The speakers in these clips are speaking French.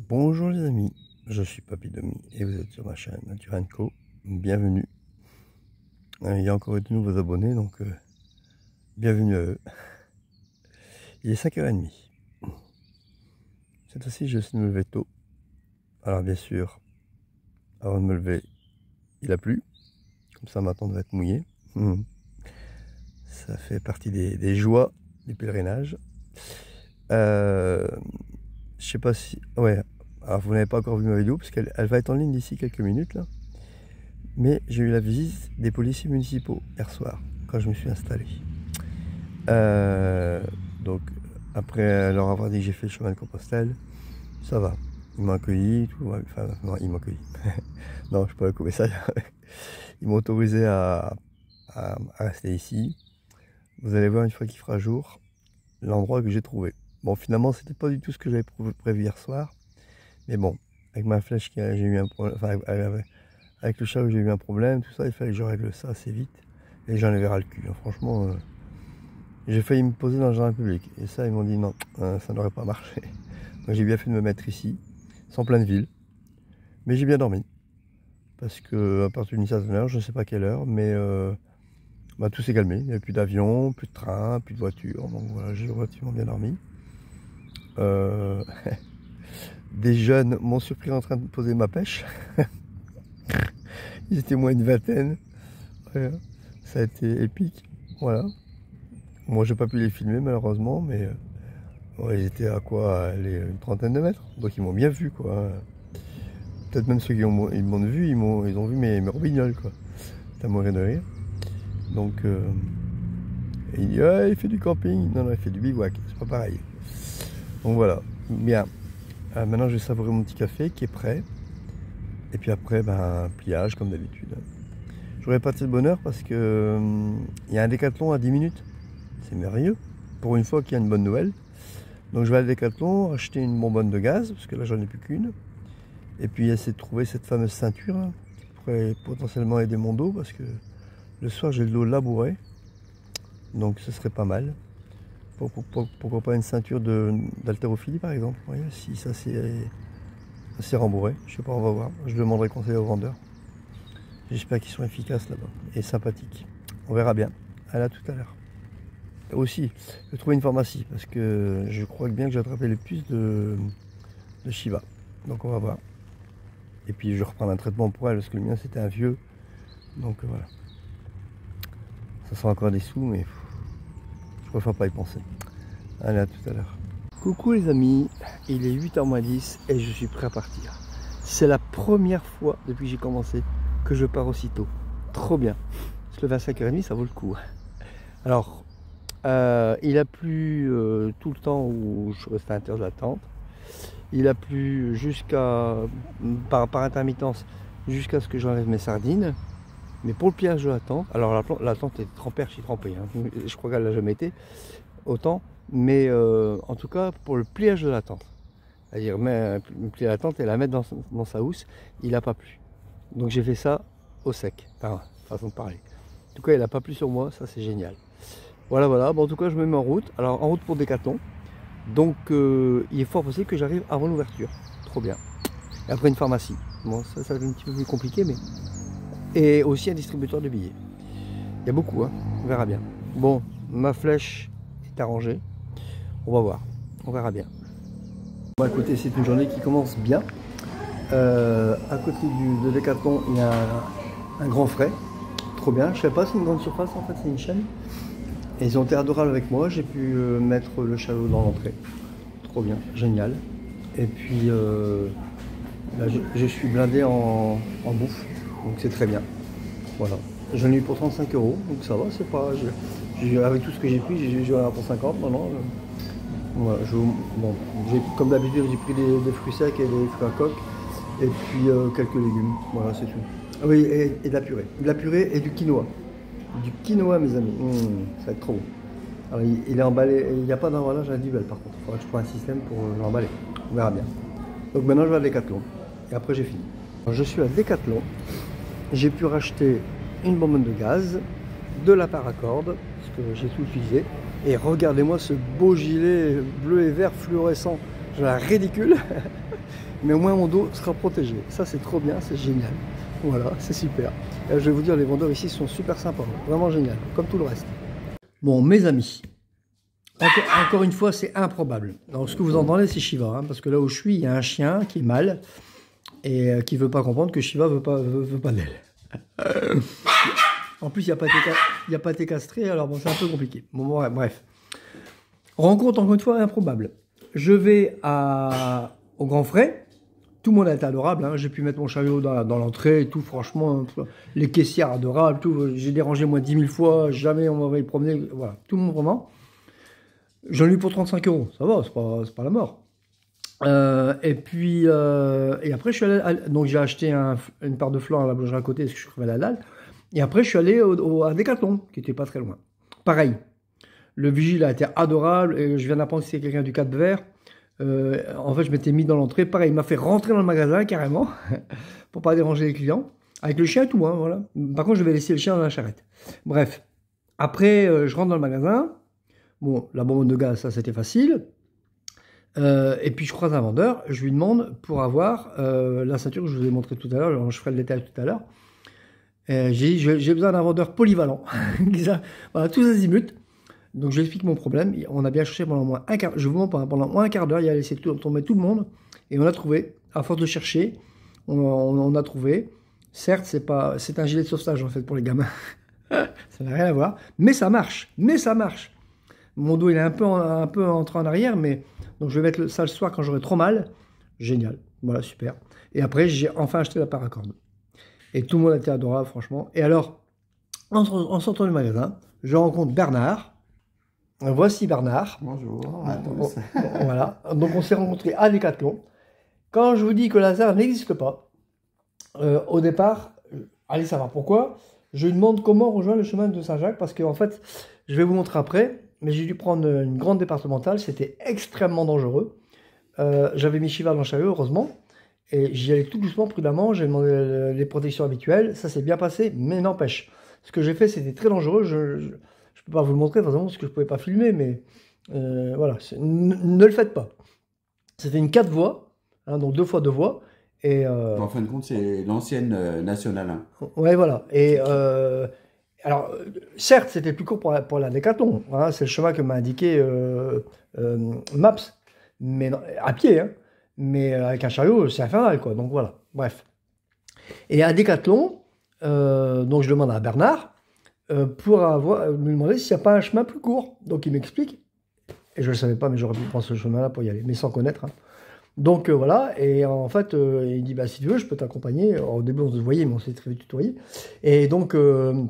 Bonjour les amis, je suis Papy Domi et vous êtes sur ma chaîne Nature & Co. Bienvenue. Il y a encore de nouveaux abonnés, donc bienvenue à eux. Il est 5h30. Cette fois-ci, je suis de me lever tôt. Alors bien sûr, avant de me lever, il a plu. Comme ça, maintenant, va être mouillé. Ça fait partie des joies du pèlerinage. Je sais pas si... Ouais, alors vous n'avez pas encore vu ma vidéo, parce qu'elle va être en ligne d'ici quelques minutes, là. Mais j'ai eu la visite des policiers municipaux hier soir, quand je me suis installé. Donc, après leur avoir dit que j'ai fait le chemin de Compostelle, ça va. Ils m'ont accueilli, tout, enfin, non, ils m'ont accueilli. Non, je peux pas couper ça. Ils m'ont autorisé à rester ici. Vous allez voir une fois qu'il fera jour, l'endroit que j'ai trouvé. Bon, finalement, c'était pas du tout ce que j'avais prévu hier soir. Mais bon, avec ma flèche, j'ai eu un problème. Enfin, avec le chat où j'ai eu un problème, tout ça, il fallait que je règle ça assez vite. Et j'en avais ras le cul. Hein. Franchement, j'ai failli me poser dans le jardin public. Et ça, ils m'ont dit non, ça n'aurait pas marché. Donc j'ai bien fait de me mettre ici, sans pleine ville. Mais j'ai bien dormi. Parce que à partir d'une certaine heure, je ne sais pas quelle heure, mais bah, tout s'est calmé. Il n'y avait plus d'avion, plus de train, plus de voiture. Donc voilà, j'ai relativement bien dormi. Des jeunes m'ont surpris en train de poser ma pêche. Ils étaient moins une vingtaine. Ouais, ça a été épique. Voilà. Moi, j'ai pas pu les filmer malheureusement, mais ouais, ils étaient à quoi, une trentaine de mètres. Donc ils m'ont bien vu, quoi. Peut-être même ceux qui m'ont vu, ils ont vu mes robignoles, quoi. C'était à mourir de rire. Donc, il dit, ah, il fait du camping. Non, non, il fait du bivouac. C'est pas pareil. Donc voilà. Bien. Maintenant, je vais savourer mon petit café qui est prêt. Et puis après, ben, pliage comme d'habitude. J'aurais pas de bonheur parce que il y a un décathlon à 10 minutes. C'est merveilleux. Pour une fois qu'il y a une bonne nouvelle. Donc je vais à Decathlon acheter une bonbonne de gaz, parce que là j'en ai plus qu'une. Et puis essayer de trouver cette fameuse ceinture hein, qui pourrait potentiellement aider mon dos, parce que le soir j'ai le dos labouré. Donc ce serait pas mal. Pourquoi pas une ceinture d'haltérophilie par exemple. Voyez, si ça c'est rembourré. Je sais pas, on va voir. Je demanderai conseil aux vendeurs. J'espère qu'ils sont efficaces là-bas et sympathiques. On verra bien. À là tout à l'heure. Aussi, je vais trouver une pharmacie parce que je crois bien que j'ai attrapé le plus de Shiva. Donc on va voir. Et puis je reprends un traitement pour elle parce que le mien c'était un vieux. Donc voilà. Ça sera encore des sous, mais je préfère pas y penser. Allez, à tout à l'heure. Coucou les amis, il est 8h moins 10 et je suis prêt à partir. C'est la première fois depuis que j'ai commencé que je pars aussitôt. Trop bien. Se lever à 5h30, ça vaut le coup. Alors, il a plu tout le temps où je restais à l'intérieur de la tente. Il a plu jusqu'à par intermittence jusqu'à ce que j'enlève mes sardines. Mais pour le pliage de la tente, alors la tente est trempée, archi trempée. Hein. Je crois qu'elle n'a jamais été autant. Mais en tout cas, pour le pliage de la tente, c'est-à-dire plier la tente et la mettre dans sa housse, il n'a pas plu. Donc j'ai fait ça au sec, enfin, façon de parler. En tout cas, il n'a pas plu sur moi, ça c'est génial. Voilà, voilà. Bon, en tout cas, je me mets en route. Alors, en route pour Decathlon. Donc, il est fort possible que j'arrive avant l'ouverture. Trop bien. Et après, une pharmacie. Bon, ça va être un petit peu plus compliqué, mais... Et aussi un distributeur de billets. Il y a beaucoup, hein. On verra bien. Bon, ma flèche est arrangée. On va voir. On verra bien. Bon, à côté, c'est une journée qui commence bien. À côté de Decathlon, il y a un grand frais. Trop bien. Je sais pas, c'est une grande surface, en fait, c'est une chaîne. Et ils ont été adorables avec moi, j'ai pu mettre le chalot dans l'entrée. Trop bien, génial. Et puis là, je suis blindé en bouffe, donc c'est très bien. Voilà. J'en ai eu pour 35 €, donc ça va, c'est pas. Avec tout ce que j'ai pris, j'ai eu pour 50, non, non. Voilà, bon, comme d'habitude, j'ai pris des fruits secs et des fruits à coque, et puis quelques légumes. Voilà, c'est tout. Ah oui, et de la purée. De la purée et du quinoa. Du quinoa, mes amis, ça va être trop bon. Alors, il est emballé, il n'y a pas d'emballage individuel par contre. Il faudra que je prenne un système pour l'emballer. On verra bien. Donc maintenant, je vais à Decathlon. Et après, j'ai fini. Alors, je suis à Decathlon. J'ai pu racheter une bonbonne de gaz, de la paracorde, parce que j'ai tout utilisé. Et regardez-moi ce beau gilet bleu et vert fluorescent. j'ai l'air ridicule, mais au moins mon dos sera protégé. Ça c'est trop bien, c'est génial. Voilà, c'est super. Et je vais vous dire, les vendeurs ici sont super sympas, vraiment génial, comme tout le reste. Bon, mes amis, encore une fois, c'est improbable. Alors, ce que vous entendez, c'est Shiva, hein, parce que là où je suis, il y a un chien qui est mal et qui ne veut pas comprendre que Shiva veut pas d'elle. En plus, il n'y a pas été castré, alors bon, c'est un peu compliqué. Bon, bref. Rencontre, encore une fois, improbable. Je vais au Grand Frais. Tout le monde a été adorable. Hein. J'ai pu mettre mon chariot dans l'entrée et tout. Franchement, les caissières adorables. J'ai dérangé moi 10 000 fois. Jamais on m'avait promené. Voilà, tout le monde vraiment. J'en ai eu pour 35 €. Ça va, c'est pas la mort. Et puis, et après, je suis allé. Donc, j'ai acheté une paire de flancs à la boulangerie à côté parce que je crevais la dalle. Et après, je suis allé à Decathlon, qui était pas très loin. Pareil. Le vigile a été adorable. Et je viens d'apprendre que c'était quelqu'un du Cap-Vert. En fait, je m'étais mis dans l'entrée. Pareil, il m'a fait rentrer dans le magasin carrément pour pas déranger les clients. Avec le chien et tout, hein, voilà. Par contre, je vais laisser le chien dans la charrette. Bref. Après, je rentre dans le magasin. Bon, la bonbonne de gaz, ça, c'était facile. Et puis, je croise un vendeur. Je lui demande pour avoir la ceinture que je vous ai montré tout à l'heure. Je ferai le détail tout à l'heure. J'ai besoin d'un vendeur polyvalent. Voilà, tous azimuts. Donc, je lui explique mon problème. On a bien cherché pendant moins un quart d'heure. Je vous montre pendant moins un quart d'heure. Il a laissé tomber tout le monde. Et on a trouvé, à force de chercher, on a trouvé. Certes, c'est un gilet de sauvetage, en fait, pour les gamins. Ça n'a rien à voir. Mais ça marche. Mon dos, il est un peu entré en arrière. Mais donc, je vais mettre ça le soir quand j'aurai trop mal. Génial. Voilà, super. Et après, j'ai enfin acheté la paracorde. Et tout le monde a été adorable, franchement. Et alors, en sortant du magasin, je rencontre Bernard. Voici Bernard. Bonjour à tous. Voilà. Donc on s'est rencontrés à Decathlon. Quand je vous dis que le hasard n'existe pas, au départ, allez savoir pourquoi, je lui demande comment rejoindre le chemin de Saint-Jacques, parce qu'en fait, je vais vous montrer après, mais j'ai dû prendre une grande départementale, c'était extrêmement dangereux. J'avais mis Shiva dans le chariot, heureusement, et j'y allais tout doucement, prudemment, j'ai demandé les protections habituelles, ça s'est bien passé, mais n'empêche. Ce que j'ai fait, c'était très dangereux, je ne peux pas vous le montrer, forcément, parce que je ne pouvais pas filmer, mais voilà, ne le faites pas. C'était une 4 voies, hein, donc 2 fois 2 voies. Et, en fin de compte, c'est l'ancienne nationale 1. Ouais, voilà. Et alors, certes, c'était plus court pour la Décathlon. Hein, c'est le chemin que m'a indiqué Maps, mais non, à pied. Hein, mais avec un chariot, c'est infernal, quoi. Donc voilà. Bref. Et à Décathlon, donc je demande à Bernard pour me demander s'il n'y a pas un chemin plus court. Donc il m'explique. Et je ne le savais pas, mais j'aurais pu prendre ce chemin-là pour y aller, mais sans connaître. Hein. Donc voilà, et en fait, il dit, bah, si tu veux, je peux t'accompagner. Au début, on se voyait, mais on s'est très vite tutoyé. Et donc, il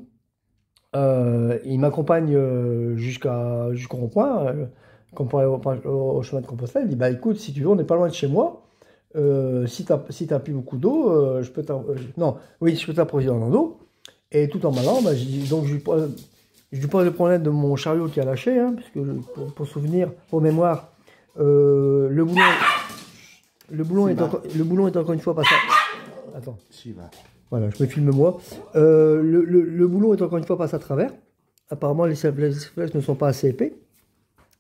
m'accompagne jusqu'au rond-point, comme pour aller au chemin de Compostelle. Il dit, bah écoute, si tu veux, on n'est pas loin de chez moi. Si tu n'as plus beaucoup d'eau, je peux t'approvisionner en eau. Et tout en m'allant, bah, donc je lui pose le problème de mon chariot qui a lâché, hein, puisque pour souvenir, pour mémoire, le boulon est encore une fois passé. Attends. Voilà, je me filme moi. Le boulon est encore une fois passé à travers. Apparemment, les flèches ne sont pas assez épais.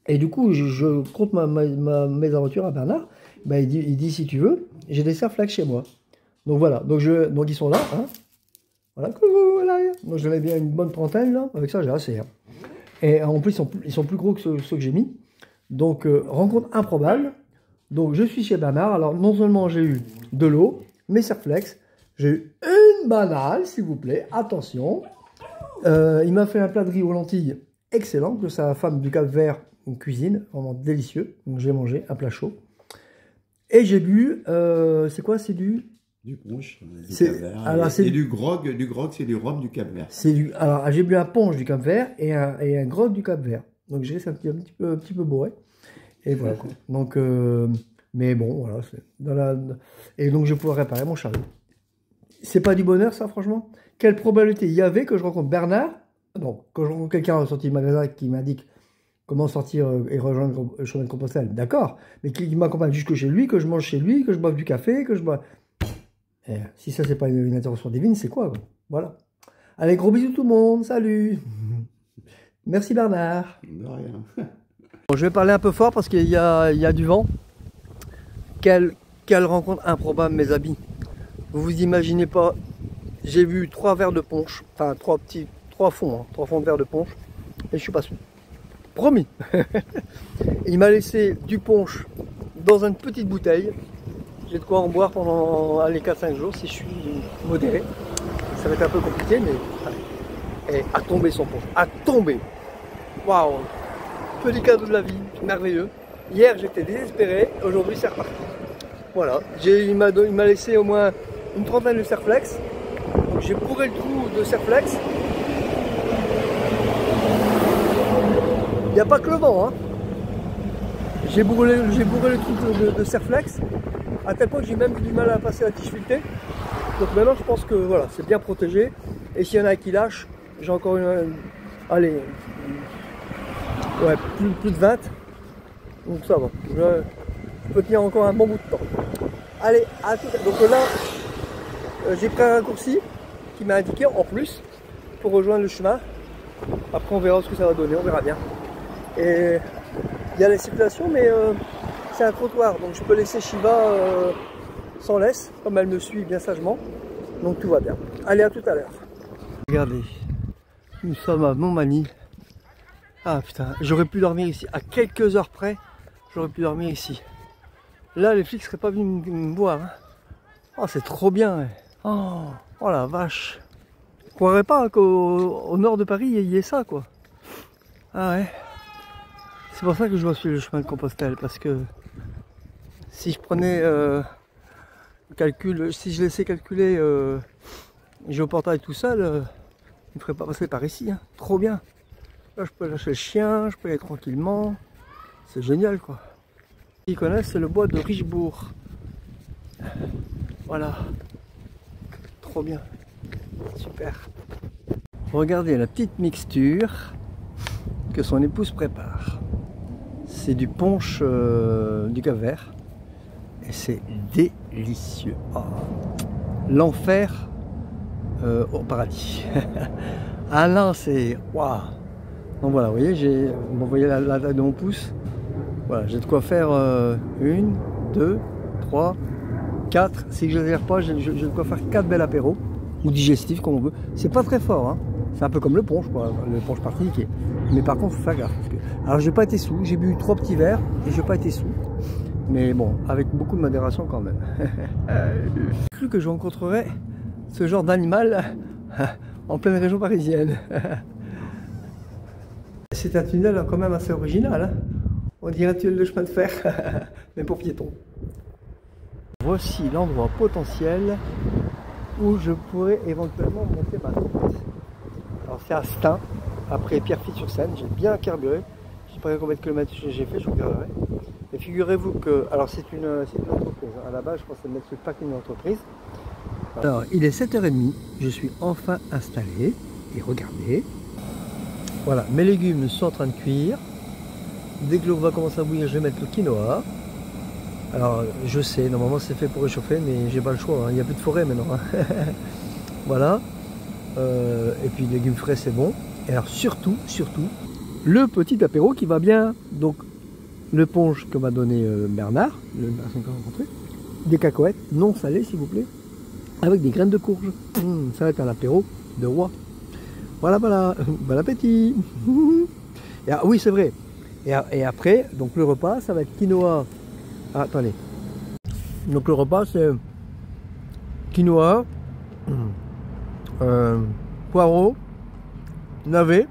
Et du coup, je compte mes aventures à Bernard. Ben, il dit si tu veux, j'ai des serflacs chez moi. Donc voilà, donc ils sont là. Hein. Voilà, voilà. Donc j'en ai bien une bonne trentaine là. Avec ça, j'ai assez. Hein. Et en plus, ils sont plus gros que ceux que j'ai mis. Donc, rencontre improbable. Donc, je suis chez Bernard. Alors, non seulement j'ai eu de l'eau, mes Serflex, j'ai eu une banane, s'il vous plaît. Attention. Il m'a fait un plat de riz aux lentilles excellent, que sa femme du Cap-Vert cuisine. Vraiment délicieux. Donc, j'ai mangé un plat chaud. Et j'ai bu, c'est quoi? C'est du punch du Cap-Vert. Et du grog, c'est du rhum du Cap-Vert. Alors, j'ai bu un punch du Cap-Vert et un grog du Cap-Vert. Donc, j'ai un petit peu bourré. Et voilà. Quoi. Donc, mais bon, voilà. Et donc, je vais pouvoir réparer mon chariot. C'est pas du bonheur, ça, franchement? Quelle probabilité il y avait que je rencontre Bernard? Donc, quand je rencontre quelqu'un en sortie de magasin qui m'indique comment sortir et rejoindre le chemin de Compostelle, d'accord. Mais qui m'accompagne jusque chez lui, que je mange chez lui, que je boive du café, que je bois... Et si ça, c'est pas une intervention divine, c'est quoi? Voilà. Allez, gros bisous tout le monde. Salut. Merci Bernard. De rien. Bon, je vais parler un peu fort parce qu'il y a du vent. Quelle rencontre improbable, mes amis. Vous vous imaginez pas, j'ai vu 3 verres de punch, enfin 3 fonds de verre de punch, et je suis pas sous. Promis. Il m'a laissé du punch dans une petite bouteille. J'ai de quoi en boire pendant les 4-5 jours si je suis modéré. Ça va être un peu compliqué, mais et à tomber son punch, à tomber. Waouh, petit cadeau de la vie, merveilleux. Hier j'étais désespéré, aujourd'hui c'est reparti. Voilà, il m'a laissé au moins une trentaine de Serflex. Donc j'ai bourré le trou de Serflex. Il n'y a pas que le vent, hein. J'ai bourré le trou de Serflex, à tel point que j'ai même eu du mal à passer la tige filetée. Donc maintenant je pense que voilà, c'est bien protégé. Et s'il y en a qui lâchent, j'ai encore allez, ouais, plus de 20. Donc ça va, je peux tenir encore un bon bout de temps. Allez, à tout. Donc là, j'ai pris un raccourci qui m'a indiqué en plus pour rejoindre le chemin. Après on verra ce que ça va donner, on verra bien. Et il y a la circulation, mais c'est un trottoir, donc je peux laisser Shiva sans laisse, comme elle me suit bien sagement. Donc tout va bien. Allez, à tout à l'heure. Regardez, nous sommes à Montmagny. Ah putain, j'aurais pu dormir ici. À quelques heures près, j'aurais pu dormir ici. Là, les flics seraient pas venus me voir. Hein. Oh, c'est trop bien. Hein. Oh la vache. Je croirais pas qu'au nord de Paris, il y ait ça, quoi. Ah ouais. C'est pour ça que je dois suivre le chemin de Compostelle, parce que si je prenais si je laissais calculer géoportail tout seul, il ne ferait pas passer par ici. Hein. Trop bien. Là, je peux lâcher le chien, je peux y aller tranquillement. C'est génial, quoi. Ceux qui connaissent, c'est le bois de Richebourg. Voilà. Trop bien. Super. Regardez la petite mixture que son épouse prépare. C'est du punch du Cap-Vert. Et c'est délicieux. Oh. L'enfer au paradis. Ah non, c'est... Waouh. Donc voilà, vous voyez, vous voyez la taille de mon pouce. Voilà, j'ai de quoi faire 1, 2, 3, 4. Si je n'exagère pas, j'ai de quoi faire 4 belles apéros. Ou digestifs, comme on veut. C'est pas très fort, hein. C'est un peu comme le punch, quoi. Le punch martiniquais. Mais par contre, il faut faire gaffe. Parce que... Alors, j'ai pas été sous. J'ai bu 3 petits verres et j'ai pas été sous. Mais bon, avec beaucoup de modération quand même. J'ai cru que je rencontrerais ce genre d'animal en pleine région parisienne. C'est un tunnel quand même assez original. Hein. On dirait un tunnel de chemin de fer, mais pour piétons. Voici l'endroit potentiel où je pourrais éventuellement monter ma tente. Alors c'est à Stein, après Pierrefitte-sur-Seine. J'ai bien carburé. Je ne sais pas combien de kilomètres j'ai fait, je regarderai. Et figurez-vous que, alors c'est une entreprise, à la base je pensais mettre pas qu'une entreprise. Alors il est 7h30, je suis enfin installé, et regardez, voilà, mes légumes sont en train de cuire. Dès que l'eau va commencer à bouillir, je vais mettre le quinoa. Alors je sais, normalement c'est fait pour réchauffer, mais j'ai pas le choix, hein. Il n'y a plus de forêt maintenant. Hein. Voilà, et puis légumes frais c'est bon. Et alors surtout, le petit apéro qui va bien, donc le punch que m'a donné Bernard, le personne que j'ai rencontré, des cacahuètes non salées s'il vous plaît, avec des graines de courge. Ça va être un apéro de roi. Voilà, voilà, bon appétit. Et, ah, oui c'est vrai. Et après, donc le repas, ça va être quinoa. Ah, attendez. Donc le repas c'est quinoa, poireaux, navets,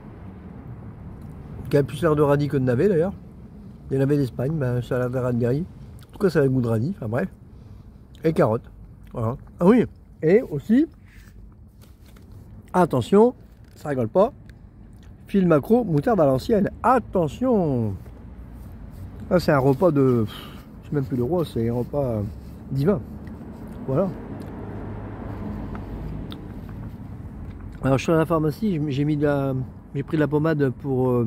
qui a plus l'air de radis que de navets d'ailleurs. Des navets d'Espagne, ben, ça a l'air de radis. En tout cas, ça a le goût de radis, enfin bref. Et carottes. Voilà. Ah oui, et aussi, attention, ça rigole pas, fil macro, moutarde à l'ancienne. Attention! Là, c'est un repas de... Je sais même plus de roi, c'est un repas divin. Voilà. Alors, je suis à la pharmacie, j'ai pris de la pommade pour...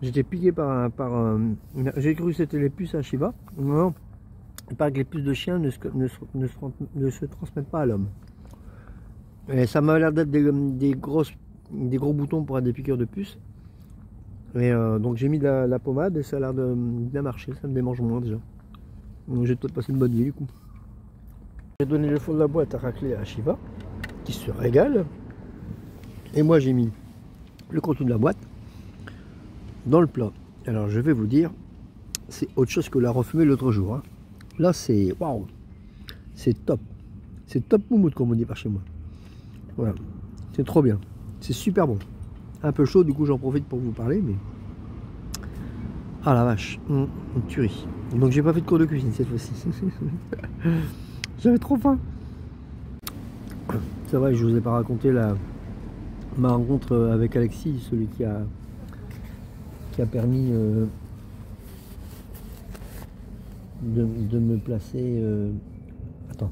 J'étais piqué j'ai cru que c'était les puces à Shiva. Non, il paraît que les puces de chien ne se transmettent pas à l'homme. Et ça m'a l'air d'être des gros boutons pour être des piqûres de puces. Et donc j'ai mis de la pommade et ça a l'air de bien marcher, ça me démange moins déjà. Donc j'ai peut-être passé une bonne nuit du coup. J'ai donné le fond de la boîte à racler à Shiva, qui se régale. Et moi j'ai mis le contenu de la boîte dans le plat. Alors je vais vous dire, c'est autre chose que la refumée l'autre jour. Hein. Là c'est waouh, c'est top. C'est top moumoute comme on dit par chez moi. Voilà, c'est trop bien. C'est super bon. Un peu chaud, du coup j'en profite pour vous parler, mais... Ah la vache, une tuerie. Donc j'ai pas fait de cours de cuisine cette fois-ci. J'avais trop faim. C'est vrai, je vous ai pas raconté ma rencontre avec Alexis, celui qui a permis de me placer... Attends.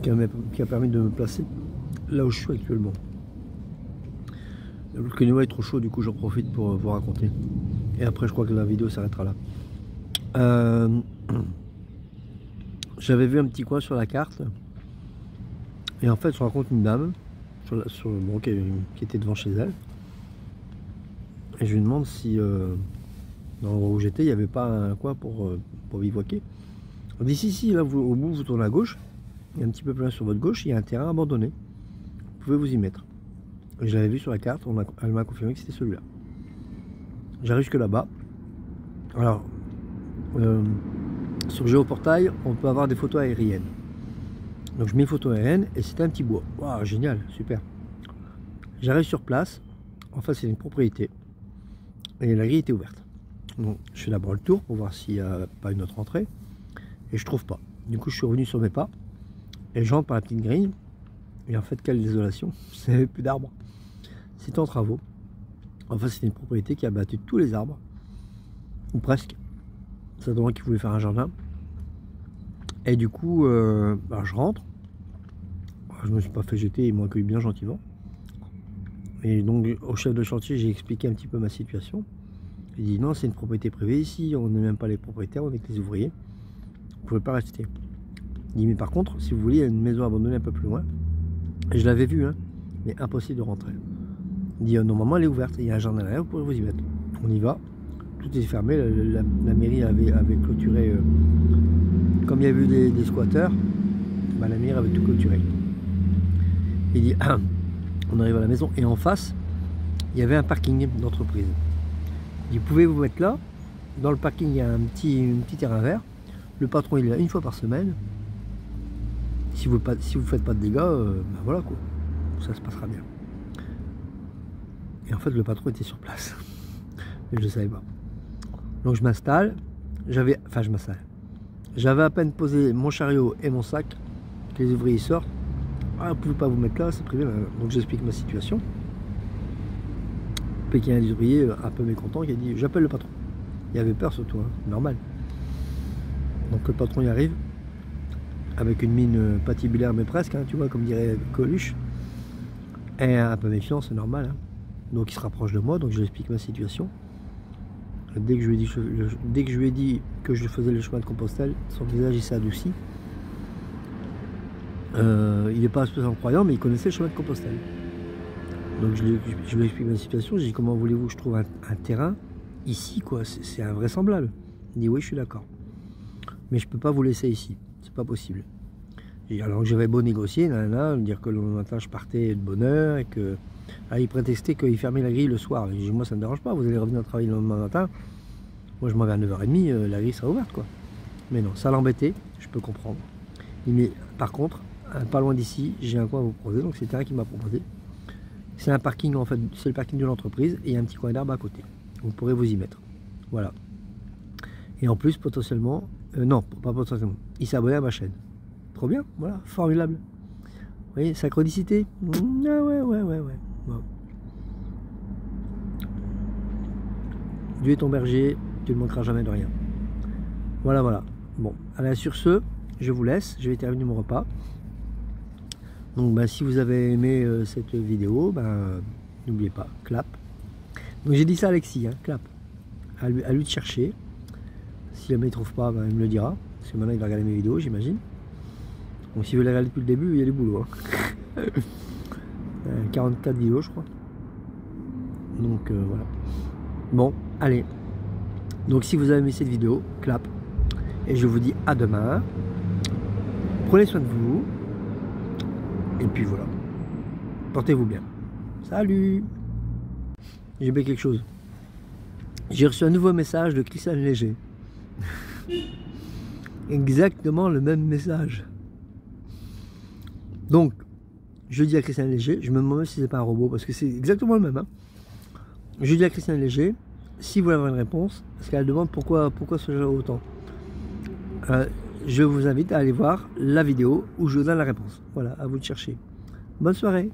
Qui a permis de me placer là où je suis actuellement. Le Kenua est trop chaud, du coup j'en profite pour vous raconter. Et après je crois que la vidéo s'arrêtera là. J'avais vu un petit coin sur la carte. Et en fait je rencontre une dame qui était devant chez elle. Et je lui demande si dans l'endroit où j'étais il n'y avait pas un coin pour bivouaquer. On dit si, là au bout vous tournez à gauche. Et un petit peu plus loin sur votre gauche, il y a un terrain abandonné. Vous pouvez vous y mettre. Je l'avais vu sur la carte, elle m'a confirmé que c'était celui-là. J'arrive jusque là-bas. Alors, sur Géoportail, on peut avoir des photos aériennes. Donc je mets une photo aérienne et c'était un petit bois. Waouh, génial, super. J'arrive sur place. En face, c'est une propriété. Et la grille était ouverte. Donc je fais d'abord le tour pour voir s'il n'y a pas une autre entrée. Et je trouve pas. Du coup, je suis revenu sur mes pas. Et j'entre par la petite grille. Et en fait, quelle désolation. Il n'y avait plus d'arbres. C'était en travaux. Enfin, c'était une propriété qui a battu tous les arbres. Ou presque. Ça demande qu'il voulait faire un jardin. Et du coup, je rentre. Je me suis pas fait jeter, ils m'ont accueilli bien gentiment. Et donc, au chef de chantier, j'ai expliqué un petit peu ma situation. Il dit non, c'est une propriété privée ici, on n'est même pas les propriétaires, on est que les ouvriers. Vous ne pouvez pas rester. Il dit mais par contre, si vous voulez, il y a une maison abandonnée un peu plus loin. Et je l'avais vue, hein, mais impossible de rentrer. Il dit normalement elle est ouverte, il y a un jardin derrière, vous pourrez vous y mettre. On y va, tout est fermé, la mairie avait clôturé, comme il y avait eu des squatteurs, la mairie avait tout clôturé. Il dit on arrive à la maison et en face, il y avait un parking d'entreprise. Il dit pouvez vous mettre là, dans le parking il y a un petit terrain vert, le patron il est là une fois par semaine. Si vous ne faites pas de dégâts, ben voilà quoi, ça se passera bien. Et en fait le patron était sur place, mais je ne savais pas. Donc je m'installe, j'avais à peine posé mon chariot et mon sac, que les ouvriers sortent. Ah, vous ne pouvez pas vous mettre là, c'est privé. Donc j'explique ma situation. Puis qu'il y a un ouvrier un peu mécontent qui a dit j'appelle le patron. Il avait peur surtout, hein, normal. Donc le patron y arrive. Avec une mine patibulaire mais presque, hein, tu vois, comme dirait Coluche. Et un peu méfiant, c'est normal. Hein. Donc il se rapproche de moi, donc je lui explique ma situation. Dès que je lui ai dit que je faisais le chemin de Compostelle, son visage il s'est adouci. Il n'est pas spécialement croyant, mais il connaissait le chemin de Compostelle. Donc je lui explique ma situation, j'ai dit comment voulez-vous que je trouve un terrain ici, quoi, c'est invraisemblable. Il dit oui, je suis d'accord. Mais je ne peux pas vous laisser ici. C'est pas possible. Et alors j'avais beau négocier, dire que le matin je partais de bonne heure et que il prétextait qu'il fermait la grille le soir. Et j'ai dit moi ça ne me dérange pas, vous allez revenir travailler le lendemain matin. Moi je m'en vais à 9h30, la grille sera ouverte quoi. Mais non, ça l'embêtait, je peux comprendre. Il dit mais par contre, pas loin d'ici, j'ai un coin à vous proposer, donc c'est le terrain qu'il m'a proposé. C'est un parking en fait, c'est le parking de l'entreprise et il y a un petit coin d'arbre à côté. Vous pourrez vous y mettre. Voilà. Et en plus potentiellement, non, pas potentiellement, il s'est abonné à ma chaîne. Trop bien, voilà, formidable. Vous voyez, synchronicité. Ah ouais. Bon. Dieu est ton berger, tu ne manqueras jamais de rien. Voilà. Bon, allez, sur ce, je vous laisse, je vais terminer mon repas. Donc si vous avez aimé cette vidéo, n'oubliez pas, clap. Donc j'ai dit ça à Alexis, hein, clap. À lui de chercher. Si jamais il ne trouve pas, il me le dira. Parce que maintenant il va regarder mes vidéos, j'imagine. Donc si vous les regardez depuis le début, il y a du boulot. Hein. 44 vidéos, je crois. Donc voilà. Bon, allez. Donc si vous avez aimé cette vidéo, clap. Et je vous dis à demain. Prenez soin de vous. Et puis voilà. Portez-vous bien. Salut. J'ai oublié quelque chose. J'ai reçu un nouveau message de Christian Léger. Exactement le même message. Donc, je dis à Christian Léger, je me demande si c'est pas un robot, parce que c'est exactement le même. Hein. Je dis à Christian Léger, si vous voulez avoir une réponse, parce qu'elle demande pourquoi ce jeu autant. Je vous invite à aller voir la vidéo où je vous donne la réponse. Voilà, à vous de chercher. Bonne soirée.